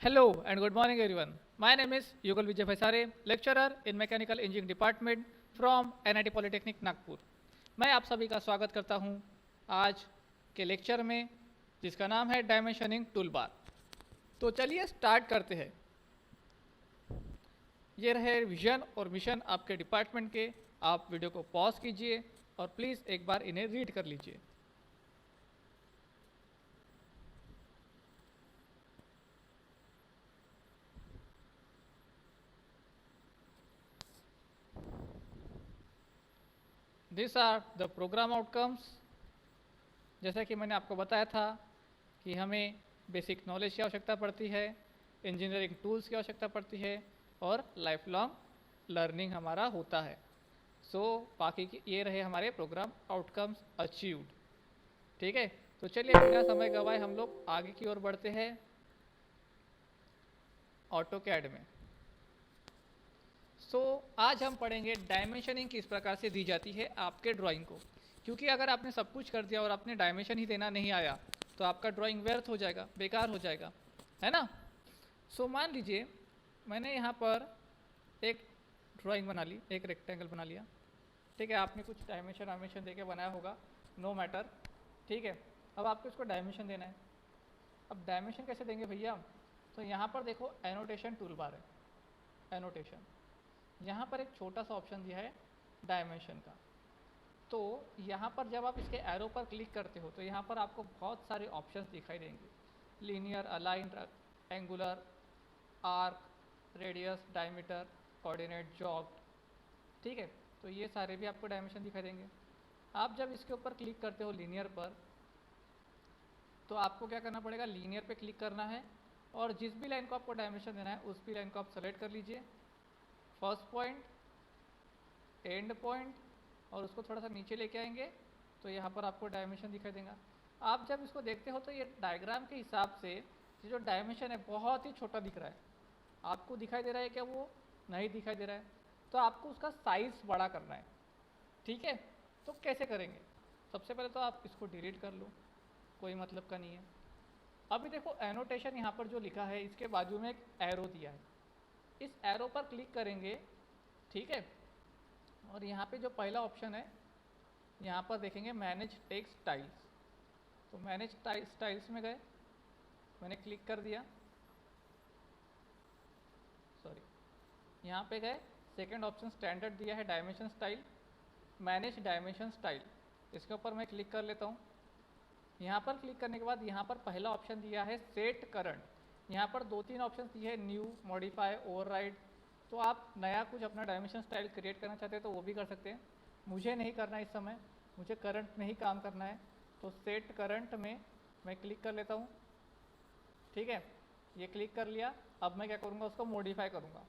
Hello and good morning everyone. My name is Yugal Vijay Bhaisare, lecturer in Mechanical Engineering Department from NIT Polytechnic Nagpur. मैं आप सभी का स्वागत करता हूं आज के लेक्चर में जिसका नाम है डायमेंशनिंग टूलबार। तो चलिए स्टार्ट करते हैं। ये रहे विजन और मिशन आपके डिपार्टमेंट के। आप वीडियो को पॉज कीजिए और प्लीज़ एक बार इन्हें रीड कर लीजिए। This are the programme outcomes. जैसा कि मैंने आपको बताया था कि हमें बेसिक नॉलेज की आवश्यकता पड़ती है, इंजीनियरिंग टूल्स की आवश्यकता पड़ती है और लाइफ लॉन्ग लर्निंग हमारा होता है। बाकी ये रहे हमारे प्रोग्राम आउटकम्स अचीव्ड। ठीक है, तो चलिए बिना समय गवाए हम लोग आगे की ओर बढ़ते हैं ऑटोकैड में। आज हम पढ़ेंगे डायमेंशनिंग किस प्रकार से दी जाती है आपके ड्राइंग को। क्योंकि अगर आपने सब कुछ कर दिया और आपने डायमेंशन ही देना नहीं आया तो आपका ड्राइंग व्यर्थ हो जाएगा, बेकार हो जाएगा, है ना। मान लीजिए मैंने यहाँ पर एक ड्राइंग बना ली, एक रेक्टेंगल बना लिया। ठीक है, आपने कुछ डायमेंशन दे के बनाया होगा, नो मैटर। ठीक है, अब आपको इसको डायमेंशन देना है। अब डायमेंशन कैसे देंगे भैया? तो यहाँ पर देखो एनोटेशन टूल बार है, एनोटेशन। यहाँ पर एक छोटा सा ऑप्शन दिया है डायमेंशन का। तो यहाँ पर जब आप इसके एरो पर क्लिक करते हो तो यहाँ पर आपको बहुत सारे ऑप्शंस दिखाई देंगे। Linear, align, angular, arc, radius, diameter, coordinate, jogged. ठीक है, तो ये सारे भी आपको डायमेंशन दिखाई देंगे। आप जब इसके ऊपर क्लिक करते हो लीनियर पर तो आपको क्या करना पड़ेगा, लीनियर पे क्लिक करना है और जिस भी लाइन को आपको डायमेंशन देना है उस भी लाइन को आप सेलेक्ट कर लीजिए। फर्स्ट पॉइंट, एंड पॉइंट, और उसको थोड़ा सा नीचे लेके आएंगे तो यहाँ पर आपको डायमेंशन दिखाई देगा। आप जब इसको देखते हो तो ये डायग्राम के हिसाब से ये जो डायमेंशन है बहुत ही छोटा दिख रहा है। आपको दिखाई दे रहा है क्या? वो नहीं दिखाई दे रहा है। तो आपको उसका साइज बड़ा करना है। ठीक है, तो कैसे करेंगे? सबसे पहले तो आप इसको डिलीट कर लो, कोई मतलब का नहीं है। अभी देखो एनोटेशन यहाँ पर जो लिखा है इसके बाजू में एक एरो दिया है, इस एरो पर क्लिक करेंगे। ठीक है, और यहाँ पे जो पहला ऑप्शन है यहाँ पर देखेंगे मैनेज टेक्स्ट स्टाइल्स। तो मैनेज स्टाइल्स में गए, मैंने क्लिक कर दिया, सॉरी, यहाँ पे गए। सेकंड ऑप्शन स्टैंडर्ड दिया है dimension style, manage dimension style, इसके ऊपर मैं क्लिक कर लेता हूँ। यहाँ पर क्लिक करने के बाद यहाँ पर पहला ऑप्शन दिया है सेट करंट। यहाँ पर दो तीन ऑप्शन दिए है, न्यू, मॉडिफाई, ओवरराइड। तो आप नया कुछ अपना डायमेंशन स्टाइल क्रिएट करना चाहते हैं तो वो भी कर सकते हैं। मुझे नहीं करना इस समय, मुझे करंट में ही काम करना है। तो सेट करंट में मैं क्लिक कर लेता हूँ। ठीक है, ये क्लिक कर लिया। अब मैं क्या करूँगा, उसको मॉडिफाई करूँगा।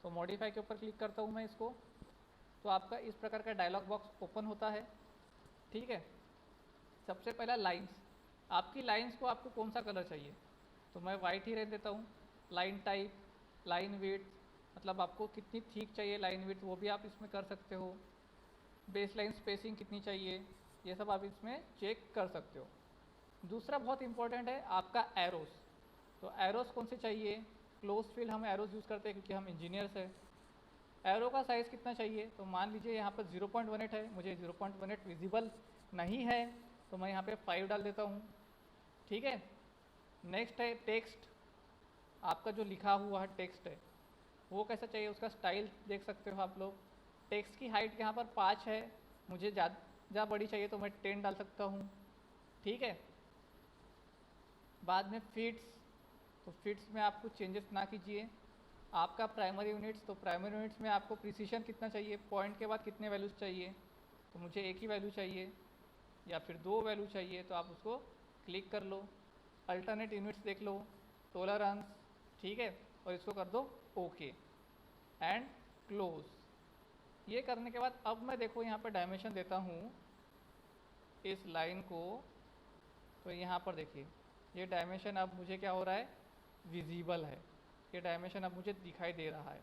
तो मॉडिफाई के ऊपर क्लिक करता हूँ मैं इसको। तो आपका इस प्रकार का डायलॉग बॉक्स ओपन होता है। ठीक है, सबसे पहला लाइन्स, आपकी लाइन्स को आपको कौन सा कलर चाहिए? तो मैं वाइट ही रहने देता हूँ। लाइन टाइप, लाइन विड्थ, मतलब आपको कितनी थिक चाहिए लाइन विड्थ वो भी आप इसमें कर सकते हो। बेस लाइन स्पेसिंग कितनी चाहिए ये सब आप इसमें चेक कर सकते हो। दूसरा बहुत इंपॉर्टेंट है आपका एरोस। तो एरोस कौन से चाहिए? क्लोज फील्ड हम एरोस यूज़ करते हैं क्योंकि हम इंजीनियर्स हैं। एरो का साइज़ कितना चाहिए? तो मान लीजिए यहाँ पर 0.18 है, मुझे 0.18 विजिबल नहीं है तो मैं यहाँ पे 5 डाल देता हूँ। ठीक है, नेक्स्ट है टेक्स्ट। आपका जो लिखा हुआ है टेक्स्ट है वो कैसा चाहिए, उसका स्टाइल देख सकते हो आप लोग। टेक्स्ट की हाइट यहाँ पर 5 है, मुझे ज़्यादा बड़ी चाहिए तो मैं 10 डाल सकता हूँ। ठीक है, बाद में फिट्स, तो फिट्स में आप कुछ चेंजेस ना कीजिए। आपका प्राइमरी यूनिट्स, तो प्राइमरी यूनिट्स में आपको प्रिसीशन कितना चाहिए, पॉइंट के बाद कितने वैल्यूज़ चाहिए? तो मुझे एक ही वैल्यू चाहिए या फिर दो वैल्यू चाहिए तो आप उसको क्लिक कर लो। अल्टरनेट यूनिट्स देख लो, टॉलरेंस। ठीक है, और इसको कर दो ओके एंड क्लोज। ये करने के बाद अब मैं देखो यहाँ पर डायमेंशन देता हूँ इस लाइन को। तो यहाँ पर देखिए ये डायमेंशन अब मुझे क्या हो रहा है, विजिबल है। ये डायमेंशन अब मुझे दिखाई दे रहा है,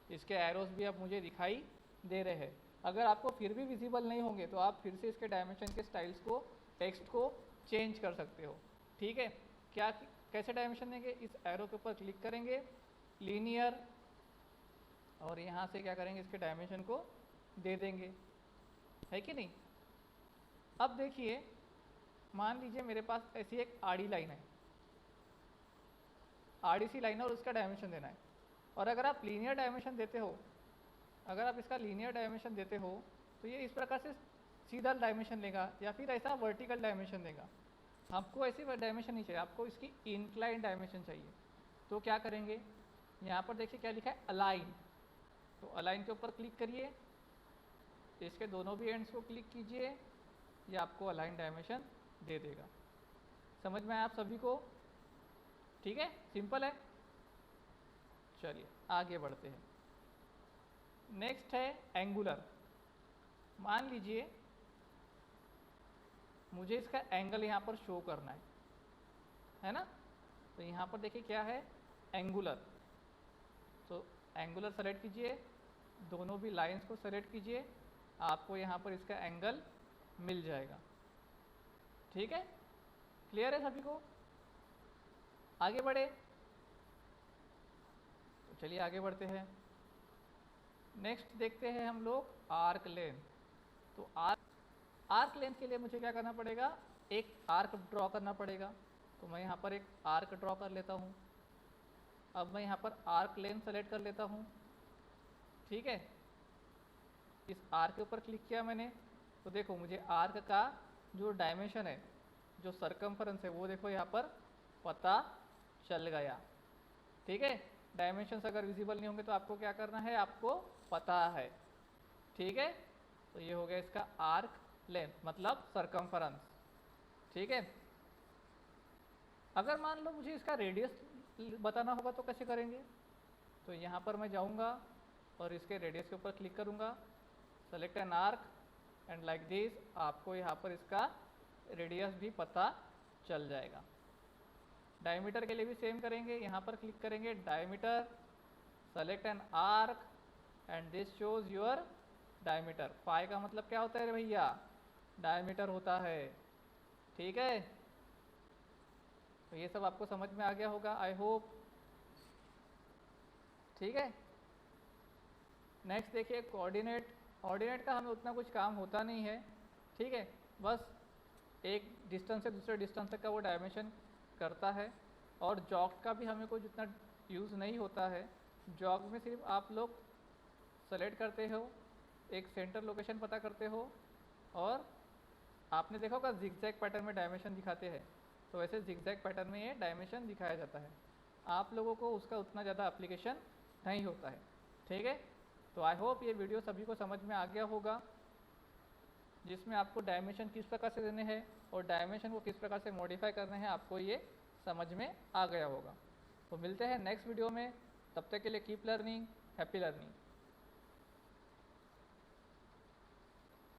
इसके एरोस भी अब मुझे दिखाई दे रहे हैं। अगर आपको फिर भी विजिबल नहीं होंगे तो आप फिर से इसके डायमेंशन के स्टाइल्स को, टेक्स्ट को चेंज कर सकते हो। ठीक है, क्या कैसे डायमेंशन देंगे, इस एरो के ऊपर क्लिक करेंगे, लीनियर, और यहाँ से क्या करेंगे, इसके डायमेंशन को दे देंगे, है कि नहीं। अब देखिए, मान लीजिए मेरे पास ऐसी एक आड़ी लाइन है, आड़ी सी लाइन है, और उसका डायमेंशन देना है। और अगर आप लीनियर डायमेंशन देते हो, अगर आप इसका लीनियर डायमेंशन देते हो तो ये इस प्रकार से सीधा डायमेंशन लेगा, या फिर ऐसा वर्टिकल डायमेंशन देगा। आपको ऐसी डायमेंशन नहीं चाहिए, आपको इसकी इंक्लाइन डायमेंशन चाहिए। तो क्या करेंगे, यहाँ पर देखिए क्या लिखा है, अलाइन। तो अलाइन के ऊपर क्लिक करिए, इसके दोनों भी एंड्स को क्लिक कीजिए, ये आपको अलाइन डायमेंशन दे देगा। समझ में आया आप सभी को? ठीक है, सिंपल है। चलिए आगे बढ़ते हैं। नेक्स्ट है एंगुलर। मान लीजिए मुझे इसका एंगल यहाँ पर शो करना है ना। तो यहाँ पर देखिए क्या है, एंगुलर। तो एंगुलर सेलेक्ट कीजिए, दोनों भी लाइंस को सेलेक्ट कीजिए, आपको यहाँ पर इसका एंगल मिल जाएगा। ठीक है, क्लियर है सभी को? आगे बढ़े, तो चलिए आगे बढ़ते हैं। नेक्स्ट देखते हैं हम लोग आर्क लेंथ। तो आर्क लेंथ के लिए मुझे क्या करना पड़ेगा, एक आर्क ड्रॉ करना पड़ेगा। तो मैं यहाँ पर एक आर्क ड्रॉ कर लेता हूँ। अब मैं यहाँ पर आर्क लेंथ सेलेक्ट कर लेता हूँ। ठीक है, इस आर्क के ऊपर क्लिक किया मैंने, तो देखो मुझे आर्क का जो डायमेंशन है, जो सरकमफरेंस है, वो देखो यहाँ पर पता चल गया। ठीक है, डायमेंशंस अगर विजिबल नहीं होंगे तो आपको क्या करना है, आपको पता है। ठीक है, तो ये हो गया इसका आर्क लेंथ, मतलब सरकमफरेंस। ठीक है, अगर मान लो मुझे इसका रेडियस बताना होगा तो कैसे करेंगे। तो यहाँ पर मैं जाऊँगा और इसके रेडियस के ऊपर क्लिक करूँगा, select an arc, and like this आपको यहाँ पर इसका रेडियस भी पता चल जाएगा। डायमीटर के लिए भी सेम करेंगे, यहाँ पर क्लिक करेंगे, diameter, select an arc, and this shows your diameter. Phi का मतलब क्या होता है रे भैया, डायमीटर होता है। ठीक है, तो ये सब आपको समझ में आ गया होगा, आई होप। ठीक है, नेक्स्ट देखिए कोऑर्डिनेट। ऑर्डिनेट का हमें उतना कुछ काम होता नहीं है। ठीक है, बस एक डिस्टेंस से दूसरे डिस्टेंस तक का वो डायमेंशन करता है। और जॉग का भी हमें कुछ उतना यूज़ नहीं होता है। जॉग में सिर्फ आप लोग सेलेक्ट करते हो, एक सेंटर लोकेशन पता करते हो, और आपने देखा होगा जिगजैग पैटर्न में डायमेंशन दिखाते हैं, तो वैसे जिगजैग पैटर्न में ये डायमेंशन दिखाया जाता है। आप लोगों को उसका उतना ज़्यादा एप्लीकेशन नहीं होता है। ठीक है, तो आई होप ये वीडियो सभी को समझ में आ गया होगा, जिसमें आपको डायमेंशन किस प्रकार से देने हैं और डायमेंशन को किस प्रकार से मॉडिफाई करने हैं, आपको ये समझ में आ गया होगा। तो मिलते हैं नेक्स्ट वीडियो में, तब तक के लिए कीप लर्निंग, हैप्पी लर्निंग।